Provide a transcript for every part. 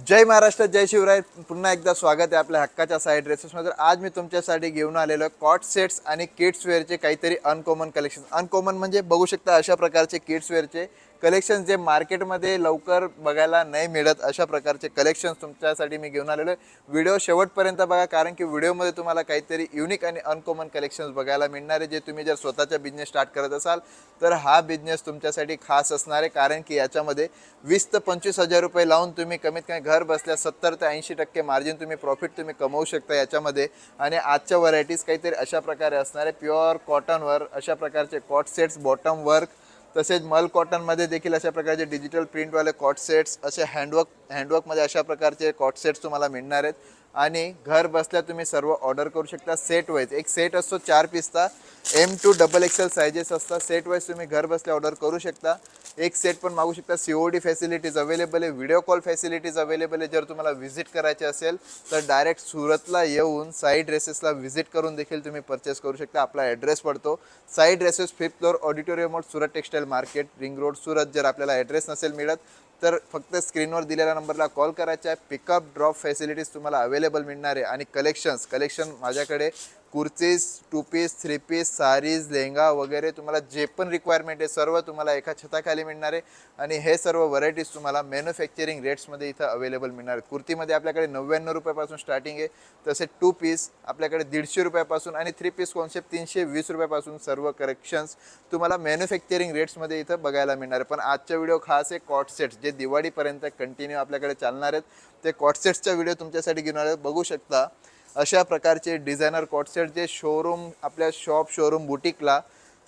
जय महाराष्ट्र, जय शिवराय. पुन्हा एकदा स्वागत आहे आपल्या हक्काच्या साईड ड्रेसेसमध्ये. आज मी तुमच्यासाठी घेऊन आलेलो कॉट सेट्स आणि किड्स वेअरचे काहीतरी अनकॉमन कलेक्शन. अनकॉमन म्हणजे बघू शकता अशा प्रकारचे किड्स वेअरचे कलेक्शन जे मार्केटमध्ये लवकर बघायला नाही मिळत. अशा प्रकारचे कलेक्शन्स तुमच्यासाठी मी घेऊन आलेलो आहे. व्हिडिओ शेवटपर्यंत बघा, कारण की व्हिडिओमध्ये तुम्हाला काहीतरी युनिक आणि अनकॉमन कलेक्शन्स बघायला मिळणार आहे. जे तुम्ही जर स्वतःचा बिझनेस स्टार्ट करत असाल तर हा बिझनेस तुमच्यासाठी खास असणार आहे, कारण की याच्यामध्ये 20 ते 25 हजार रुपये लावून तुम्ही कमीत कमी घर बसल्या 70 ते 80% मार्जिन तुम्ही प्रॉफिट तुम्ही कमवू शकता याच्यामध्ये. आणि आजच्या व्हरायटीज काहीतरी अशा प्रकारे असणार आहे. प्युअर कॉटनवर अशा प्रकारचे कॉट सेट्स, बॉटम वर्क, तसेच मल कॉटनमध्ये देखील अशा प्रकारचे डिजिटल प्रिंटवाले कॉट सेट्स, असे हँडवर्कमध्ये अशा प्रकारचे कॉट सेट्स तुम्हाला मिळणार आहेत. आणि घर बसल्या तुम्ही सर्व ऑर्डर करू शकता सेट वाईज. एक सेट असतो 4 पीसचा, M to XXL सायझेस असतात. सेट वाईज तुम्ही घर बसल्या ऑर्डर करू शकता. एक सेट पण मागू शकता. COD फॅसिलिटीज अवेलेबल आहे, व्हिडिओ कॉल फॅसिलिटीज अवेलेबल आहे. जर तुम्हाला व्हिजिट करायचे असेल तर डायरेक्ट सुरतला येऊन साई ड्रेसेसला व्हिजिट करून देखील तुम्ही परचेस करू शकता. आपला ॲड्रेस पडतो Sai dresses, 5th floor, auditorium मोड, Surat textile market, ring road, Surat. जर आपल्याला ॲड्रेस नसेल मिळत तर फक्त स्क्रीनवर दिलेल्या नंबरला कॉल करायचा आहे. पिकअप ड्रॉप फॅसिलिटीज तुम्हाला अवेलेबल मिळणार आहे. आणि कलेक्शन माझ्याकडे कुर्तीज, 2 पीस, 3 पीस, सारीज, लेहंगा वगैरे तुम्हाला जे पण रिक्वायरमेंट आहे सर्व तुम्हाला एका छताखाली मिळणार आहे. आणि हे सर्व व्हरायटीज तुम्हाला मॅन्युफॅक्चरिंग रेट्समध्ये इथं अवेलेबल मिळणार आहेत. कुर्तीमध्ये आपल्याकडे 99 रुपयापासून स्टार्टिंग आहे. तसे 2 पीस आपल्याकडे 150 रुपयापासून आणि 3 पीस कॉन्सेप्ट 320 रुपयापासून सर्व कलेक्शन्स तुम्हाला मॅन्युफॅक्चरिंग रेट्समध्ये इथं बघायला मिळणार आहे. पण आजचा व्हिडिओ खास आहे कॉट सेट्स, जे दिवाळीपर्यंत कंटिन्यू आपल्याकडे चालणार आहेत. ते कॉट सेट्सचा व्हिडिओ तुमच्यासाठी घेऊन आले. बघू शकता अशा प्रकारचे डिझायनर कॉट सेट जे शोरूम, आपल्या शोरूम बुटीकला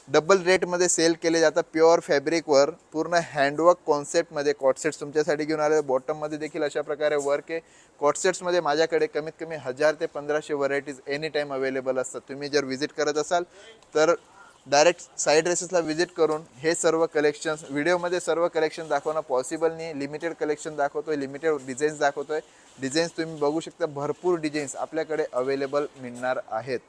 डबल रेटमध्ये सेल केले जातात. प्युअर फॅब्रिकवर पूर्ण हँडवर्क कॉन्सेप्टमध्ये कॉट सेट्स तुमच्यासाठी घेऊन आले. बॉटममध्ये देखील अशा प्रकारे वर्क आहे. कॉट सेट्समध्ये माझ्याकडे कमीत कमी 1000 ते 1500 व्हरायटीज एनी टाईम अवेलेबल असतात. तुम्ही जर व्हिजिट करत असाल तर डायरेक्ट साईड ड्रेसेसला व्हिजिट करून हे सर्व कलेक्शन्स, व्हिडिओमध्ये सर्व कलेक्शन दाखवणं पॉसिबल नाही. लिमिटेड कलेक्शन दाखवतोय, लिमिटेड डिझाईन्स दाखवतोय. डिझाईन्स तुम्ही बघू शकता, भरपूर डिझाईन्स आपल्याकडे अवेलेबल मिळणार आहेत.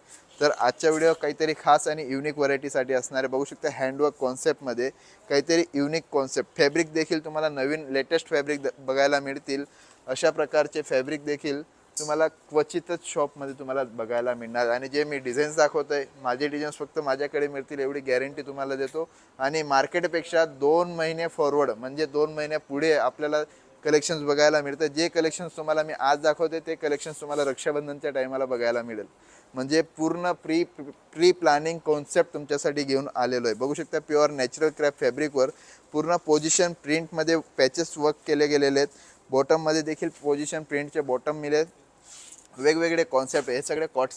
तर आजचा व्हिडिओ काहीतरी खास आणि युनिक व्हरायटीसाठी असणार आहे. बघू शकता हँडवर्क कॉन्सेप्टमध्ये काहीतरी युनिक कॉन्सेप्ट. फॅब्रिक देखील तुम्हाला नवीन लेटेस्ट फॅब्रिक बघायला मिळतील. अशा प्रकारचे फॅब्रिक देखील तुम्हाला क्वचितच शॉपमध्ये तुम्हाला बघायला मिळणार. आणि जे मी डिझाईन्स दाखवतो आहे, माझे डिझाईन्स फक्त माझ्याकडे मिळतील एवढी गॅरंटी तुम्हाला देतो. आणि मार्केटपेक्षा 2 महिने फॉरवर्ड, म्हणजे 2 महिन्या पुढे आपल्याला कलेक्शन्स बघायला मिळतं. जे कलेक्शन्स तुम्हाला मी आज दाखवते ते कलेक्शन्स तुम्हाला रक्षाबंधनच्या टायमाला बघायला मिळेल. म्हणजे पूर्ण प्री प्लॅनिंग कॉन्सेप्ट तुमच्यासाठी घेऊन आलेलो आहे. बघू शकता प्युअर नॅचरल क्राफ्ट फॅब्रिकवर पूर्ण पोझिशन प्रिंटमध्ये पॅचेस वर्क केले गेलेले आहेत. बॉटममध्ये देखील पोझिशन प्रिंटचे बॉटम मिळेल. वेगवेगळे कॉन्सेप्ट. हे सगळे कॉट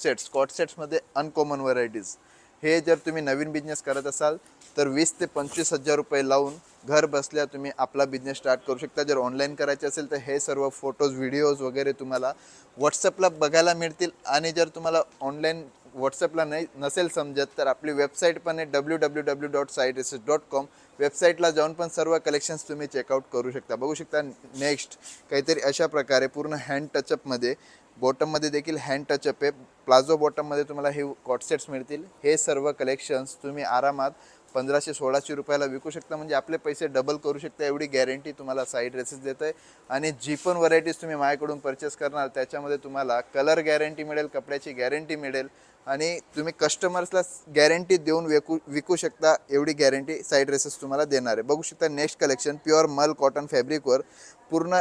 सेट्समध्ये अनकॉमन व्हरायटीज. हे जर तुम्ही नवीन बिझनेस करत असाल तर 20 ते 25 हजार रुपये लावून घर बसल्या तुम्ही आपला बिझनेस स्टार्ट करू शकता. जर ऑनलाईन करायचे असेल तर हे सर्व फोटोज, व्हिडिओज वगैरे तुम्हाला व्हॉट्सअपला बघायला मिळतील. आणि जर तुम्हाला ऑनलाईन व्हॉट्सअपला नसेल समजत तर आपली वेबसाईट पण आहे www.saidresses.com. वेबसाईटला जाऊन पण सर्व कलेक्शन्स तुम्ही चेकआउट करू शकता. बघू शकता नेक्स्ट काहीतरी अशा प्रकारे पूर्ण हँड टचअपमध्ये, बॉटममध्ये देखील हँड टचअप आहे. प्लाझो बॉटममध्ये तुम्हाला हे कॉट सेट्स मिळतील. हे सर्व कलेक्शन्स तुम्ही आरामात 1500-1600 रुपयाला विकू शकता. म्हणजे आपले पैसे डबल करू शकता एवढी गॅरंटी तुम्हाला साई ड्रेसेस देत आहे. आणि जी पण व्हरायटीज तुम्ही माझ्याकडून परचेस करणार त्याच्यामध्ये तुम्हाला कलर गॅरंटी मिळेल, कपड्याची गॅरंटी मिळेल. आणि तुम्ही कस्टमर्सला गॅरंटी देऊन विकू शकता एवढी गॅरंटी साई ड्रेसेस तुम्हाला देणार आहे. बघू शकता नेक्स्ट कलेक्शन प्युअर मल कॉटन फॅब्रिकवर पूर्ण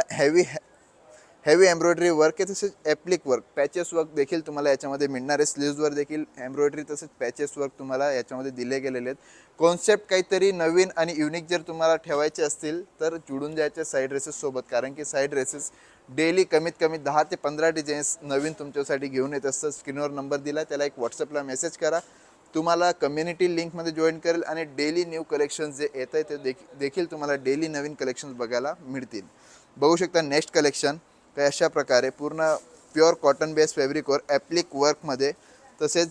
हेवी एम्ब्रॉयडरी वर्क आहे. तसेच ॲप्लिक वर्क, पॅचेस वर्क देखील तुम्हाला याच्यामध्ये मिळणार आहे. स्लीव्जवर देखील एम्ब्रॉयडरी तसेच पॅचेस वर्क तुम्हाला याच्यामध्ये दिले गेलेले आहेत. कॉन्सेप्ट काहीतरी नवीन आणि युनिक जर तुम्हाला ठेवायचे असतील तर जुळून जायचे साई ड्रेसेससोबत, कारण की साई ड्रेसेस डेली कमीत कमी 10 ते 15 डिझाईन्स नवीन तुमच्यासाठी घेऊन येत असतं. स्क्रीनवर नंबर दिला, त्याला एक व्हॉट्सअपला मेसेज करा, तुम्हाला कम्युनिटी लिंकमध्ये जॉईन करेल. आणि डेली न्यू कलेक्शन्स जे येत आहे ते देखील तुम्हाला डेली नवीन कलेक्शन्स बघायला मिळतील. बघू शकता नेक्स्ट कलेक्शन काही अशा प्रकारे पूर्ण प्युअर कॉटन बेस फॅब्रिकवर ॲप्लिक वर्कमध्ये, तसेच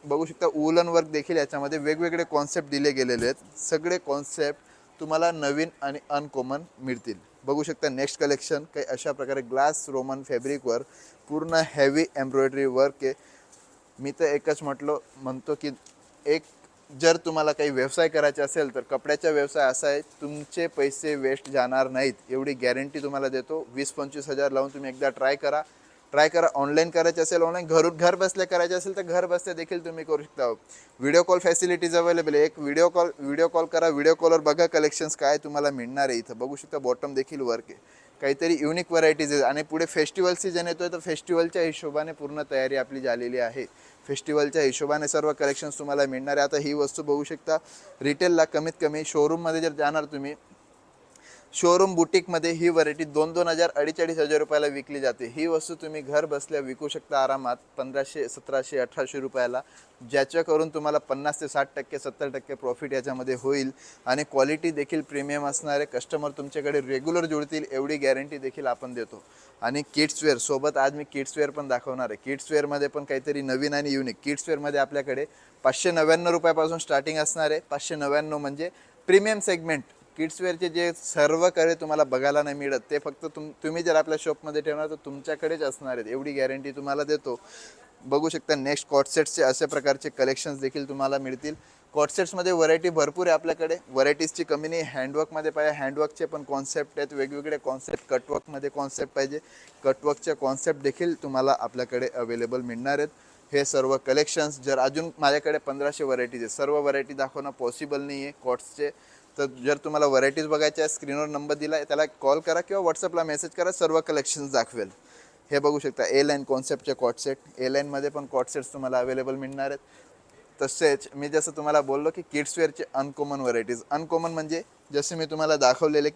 बघू शकता वूलन वर्क देखील याच्यामध्ये वेगवेगळे कॉन्सेप्ट दिले गेलेले आहेत. सगळे कॉन्सेप्ट तुम्हाला नवीन आणि अनकॉमन मिळतील. बघू शकता नेक्स्ट कलेक्शन काही अशा प्रकारे ग्लास रोमन फॅब्रिकवर पूर्ण हेवी एम्ब्रॉयडरी वर्क आहे. मी तर एकच म्हणतो की एक जर तुम्हाला काही व्यवसाय करायचा असेल तर कपड्याचा व्यवसाय असा आहे, तुमचे पैसे वेस्ट जाणार नाहीत एवढी गॅरंटी तुम्हाला देतो. 20-25 हजार लावून तुम्ही एकदा ट्राय करा. ऑनलाईन करायचे असेल ऑनलाईन, घर बसल्या करायचे असेल तर घर बसल्या देखील तुम्ही करू शकता. व्हिडिओ कॉल फॅसिलिटीज अवेलेबल आहे. एक व्हिडिओ कॉल करा. व्हिडिओ कॉलवर बघा कलेक्शन्स काय तुम्हाला मिळणार आहे. इथं बघू शकता बॉटम देखील वर्क आहे. काहीतरी युनिक व्हरायटीज आहे. आणि पुढे फेस्टिवल सीजन येतोय तर फेस्टिवलच्या हिशोबाने पूर्ण तयारी आपली झालेली आहे. फेस्टिवलच्या हिशोबाने सर्व कलेक्शन्स तुम्हाला मिळणार आहे. आता ही वस्तू बघू शकता रिटेलला कमीत कमी शोरूममध्ये जर जाणार तुम्ही, शोरूम बुटीकमध्ये ही व्हरायटी 2,000 अडीच हजार रुपयाला विकली जाते. ही वस्तू तुम्ही घर बसल्या विकू शकता आरामात 1500, 1700, 1800 रुपयाला, ज्याच्या करून तुम्हाला 50 ते 60%, 70% प्रॉफिट याच्यामध्ये होईल. आणि क्वालिटी देखील प्रीमियम असणारे कस्टमर तुमच्याकडे रेग्युलर जुळतील एवढी गॅरंटी देखील आपण देतो. आणि किड्सवेअर सोबत आज मी किड्सवेअर पण दाखवणार आहे. किड्सवेअरमध्ये पण काहीतरी नवीन आणि युनिक. किड्सवेअरमध्ये आपल्याकडे 599 रुपयापासून स्टार्टिंग असणार आहे. 599 म्हणजे प्रीमियम सेगमेंट. किड्सवेअरचे जे सर्व कडे तुम्हाला बघायला नाही मिळत ते फक्त तुम्ही जर आपल्या शॉपमध्ये ठेवणार तर तुमच्याकडेच असणार आहेत एवढी गॅरंटी तुम्हाला देतो. बघू शकता नेक्स्ट कॉटसेट्सचे अशा प्रकारचे कलेक्शन्स देखील तुम्हाला मिळतील. कॉटसेट्समध्ये व्हरायटी भरपूर आहे आपल्याकडे. व्हरायटीजची कमी नाही. हँडवर्कमध्ये पाहिजे हँडवर्कचे पण कॉन्सेप्ट आहेत, वेगवेगळे कॉन्सेप्ट. कटवर्कमध्ये कॉन्सेप्ट पाहिजे कटवर्कचे कॉन्सेप्ट देखील तुम्हाला आपल्याकडे अवेलेबल मिळणार आहेत. हे सर्व कलेक्शन्स जर अजून माझ्याकडे 1500 व्हरायटीज आहेत. सर्व व्हरायटी दाखवणं पॉसिबल नाही आहे कॉट्सचे. तर जर तुम्हाला व्हरायटीज बघायच्या आहे स्क्रीनवर नंबर दिला आहे त्याला कॉल करा किंवा व्हॉट्सअपला मेसेज करा, सर्व कलेक्शन्स दाखवेल. हे बघू शकता ए लाईन कॉन्सेप्टचे कॉटसेट. ए लाईनमध्ये पण कॉटसेट्स तुम्हाला अवेलेबल मिळणार आहेत. तसेच मी जसं तुम्हाला बोललो की किड्सवेअरचे अनकॉमन व्हरायटीज. अनकॉमन म्हणजे जसे मी तुम्हाला दाखवलेले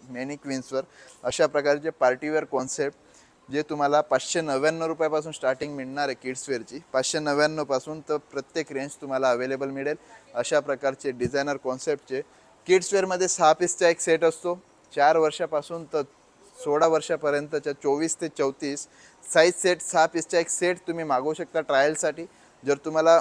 मेनी क्वीन्सवर अशा प्रकारचे पार्टीवेअर कॉन्सेप्ट जे तुम्हाला 599 रुपयापासून स्टार्टिंग मिळणार आहे. किड्सवेअरची 599 पासून तर प्रत्येक रेंज तुम्हाला अवेलेबल मिळेल. अशा प्रकारचे डिझायनर कॉन्सेप्टचे किड्सवेअरमध्ये 6 पीसचा एक सेट असतो. 4 वर्षापासून तर 16 वर्षापर्यंतच्या 24 ते 34 साईज सेट 6 पीसचा एक सेट तुम्ही मागवू शकता ट्रायलसाठी. जर तुम्हाला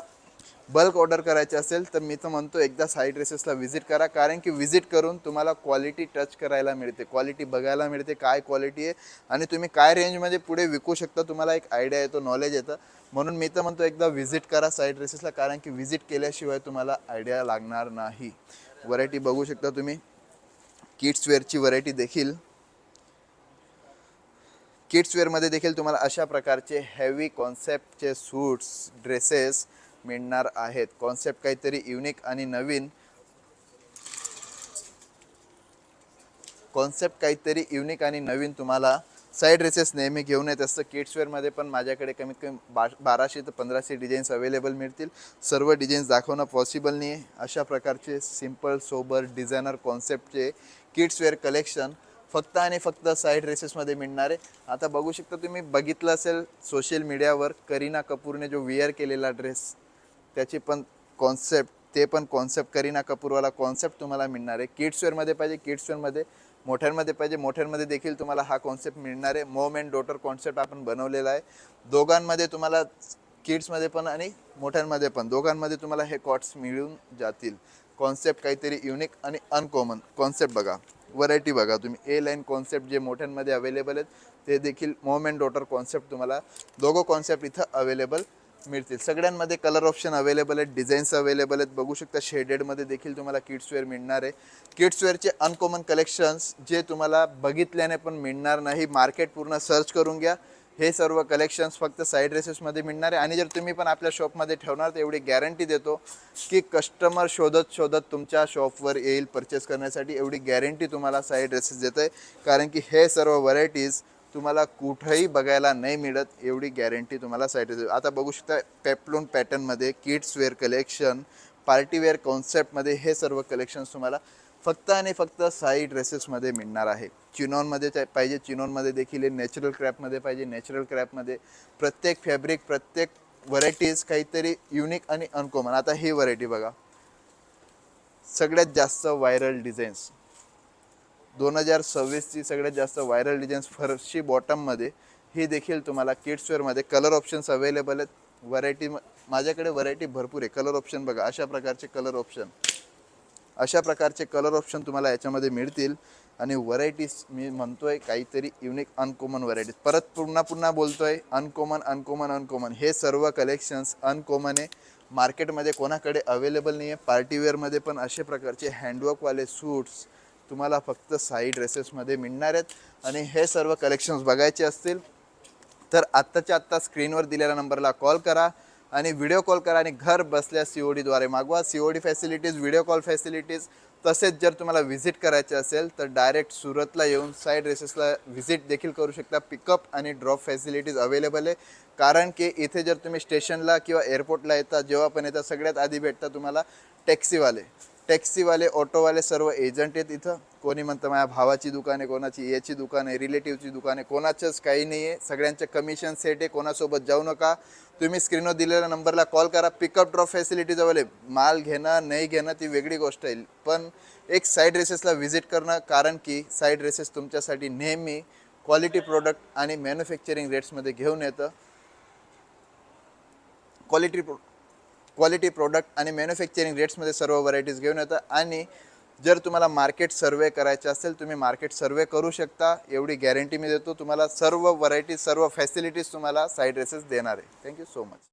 बल्क ऑर्डर करायचे असेल तर मी तर म्हणतो एकदा साई ड्रेसेसला व्हिजिट करा, कारण की व्हिजिट करून तुम्हाला क्वालिटी टच करायला मिळते, क्वालिटी बघायला मिळते काय क्वालिटी आहे आणि तुम्ही काय रेंजमध्ये पुढे विकू शकता तुम्हाला एक आयडिया येतो, नॉलेज येतं. म्हणून मी तर म्हणतो एकदा व्हिजिट करा साई ड्रेसेसला, कारण की व्हिजिट केल्याशिवाय तुम्हाला आयडिया लागणार नाही. व्हरायटी बघू शकता तुम्ही. किड्सवेअरची व्हरायटी देखील किड्सवेअरमध्ये देखील तुम्हाला अशा प्रकारचे हेवी कॉन्सेप्टचे सूट्स ड्रेसेस मिळणार आहेत. कॉन्सेप्ट काहीतरी युनिक आणि नवीन. तुम्हाला साईड ड्रेसेस नेहमी घेऊन येत असतं. किड्सवेअरमध्ये पण माझ्याकडे कमीत कमी 1200 ते 1500 डिझाईन्स अवेलेबल मिळतील. सर्व डिझाईन्स दाखवणं पॉसिबल नाही आहे. अशा प्रकारचे सिम्पल सोबर डिझायनर कॉन्सेप्टचे किड्सवेअर कलेक्शन फक्त आणि फक्त साईड ड्रेसेसमध्ये मिळणार आहे. आता बघू शकता तुम्ही, बघितलं असेल सोशल मीडियावर करीना कपूरने जो वेअर केलेला ड्रेस, त्याची पण कॉन्सेप्ट, ते पण कॉन्सेप्ट करीना कपूरवाला कॉन्सेप्ट तुम्हाला मिळणार आहे. किड्सवेअरमध्ये पाहिजे किड्सवेअरमध्ये, मोठ्यांमध्ये पाहिजे मोठ्यांमध्ये देखील तुम्हाला हा कॉन्सेप्ट मिळणार आहे. मॉम अँड डॉटर कॉन्सेप्ट आपण बनवलेला आहे. दोघांमध्ये तुम्हाला, किड्समध्ये पण आणि मोठ्यांमध्ये पण, दोघांमध्ये तुम्हाला हे कॉट्स मिळून जातील. कॉन्सेप्ट काहीतरी युनिक आणि अनकॉमन कॉन्सेप्ट बघा. व्हरायटी बघा तुम्ही. ए लाईन कॉन्सेप्ट जे मोठ्यांमध्ये अवेलेबल आहेत ते देखील मॉम अँड डॉटर कॉन्सेप्ट तुम्हाला दोघं कॉन्सेप्ट इथं अवेलेबल मिळतील. सगळ्यांमध्ये कलर ऑप्शन अवेलेबल आहेत, डिझाईन्स अवेलेबल आहेत. बघू शकता शेडेडमध्ये देखील तुम्हाला किड्सवेअर मिळणार आहे. किड्सवेअरचे अनकॉमन कलेक्शन्स जे तुम्हाला बघितल्याने पण मिळणार नाही. मार्केट पूर्ण सर्च करून घ्या. हे सर्व कलेक्शन्स फक्त साईड ड्रेसेसमध्ये मिळणार आहे. आणि जर तुम्ही पण आपल्या शॉपमध्ये ठेवणार तर एवढी गॅरंटी देतो की कस्टमर शोधत तुमच्या शॉपवर येईल परचेस करण्यासाठी. एवढी गॅरंटी तुम्हाला साईड ड्रेसेस देतं आहे, कारण की हे सर्व व्हरायटीज तुम्हाला कुठंही बघायला नाही मिळत. एवढी गॅरंटी तुम्हाला साईड ड्रेसेस. आता बघू शकता पेप्लून पॅटर्नमध्ये किड्सवेअर कलेक्शन, पार्टीवेअर कॉन्सेप्टमध्ये हे सर्व कलेक्शन्स तुम्हाला फक्त आणि फक्त साई ड्रेसेसमध्ये मिळणार आहे. चिनॉनमध्ये पाहिजे चिनॉनमध्ये देखील, नॅचरल क्रॅपमध्ये पाहिजे नॅचरल क्रॅपमध्ये. प्रत्येक फॅब्रिक, प्रत्येक व्हरायटीज काहीतरी युनिक आणि अनकॉमन. आता ही व्हरायटी बघा, सगळ्यात जास्त व्हायरल डिझाईन्स 2026ची सगळ्यात जास्त व्हायरल डिझाईन्स फरशी बॉटममध्ये. ही देखील तुम्हाला किड्सवेअरमध्ये कलर ऑप्शन्स अवेलेबल आहेत. व्हरायटी माझ्याकडे व्हरायटी भरपूर आहे. कलर ऑप्शन बघा, अशा प्रकारचे कलर ऑप्शन तुम्हाला याच्यामध्ये मिळतील. आणि व्हरायटीज मी म्हणतोय काहीतरी युनिक अनकॉमन व्हरायटीज. परत पुन्हा बोलतोय, अनकॉमन. हे सर्व कलेक्शन्स अनकॉमन आहे. मार्केटमध्ये कोणाकडे अवेलेबल नाही आहे. पार्टीवेअरमध्ये पण असे प्रकारचे हँडवर्कवाले सूट्स तुम्हाला फक्त साई ड्रेसेसमध्ये मिळणार आहेत. आणि हे सर्व कलेक्शन्स बघायचे असतील तर आत्ताच्या आत्ता स्क्रीनवर दिलेल्या नंबरला कॉल करा आणि व्हिडिओ कॉल करा आणि घर बसल्या CODद्वारे मागवा. COD facilities, video call facilities. तसेच जर तुम्हाला व्हिजिट करायचे असेल तर डायरेक्ट सुरतला येऊन साई ड्रेसेसला व्हिजिट देखील करू शकता. पिकअप आणि ड्रॉप फॅसिलिटीज अवेलेबल आहे. कारण की इथे जर तुम्ही स्टेशनला किंवा एअरपोर्टला येता, जेव्हा पण येता, सगळ्यात आधी भेटता तुम्हाला टॅक्सीवाले, ऑटोवाले सर्व एजंट आहेत इथं. कोणी म्हणतं माझ्या भावाची दुकान आहे, कोणाची याची दुकान आहे, रिलेटिव्हची दुकान आहे, कोणाचंच काही नाही आहे. सगळ्यांचं कमिशन सेट आहे. कोणासोबत जाऊ नका. तुम्ही स्क्रीनवर दिलेल्या नंबरला कॉल करा. Pickup drop facilities available. माल घेणं नाही घेणं ती वेगळी गोष्ट आहे, पण एक साई ड्रेसेसला व्हिजिट करणं, कारण की साई ड्रेसेस तुमच्यासाठी नेहमी क्वालिटी प्रोडक्ट आणि मॅन्युफॅक्चरिंग रेट्समध्ये घेऊन येतं. क्वालिटी प्रोडक्ट आणि मॅन्युफॅक्चरिंग रेट्समध्ये सर्व व्हरायटीज घेऊन येतं. आणि जर तुम्हाला मार्केट सर्वे करायचे असेल तुम्ही मार्केट सर्वे करू शकता, एवढी गॅरंटी मी देतो. तुम्हाला सर्व व्हरायटीज, सर्व फॅसिलिटीज तुम्हाला साई ड्रेसेस देणार आहे. Thank you so much.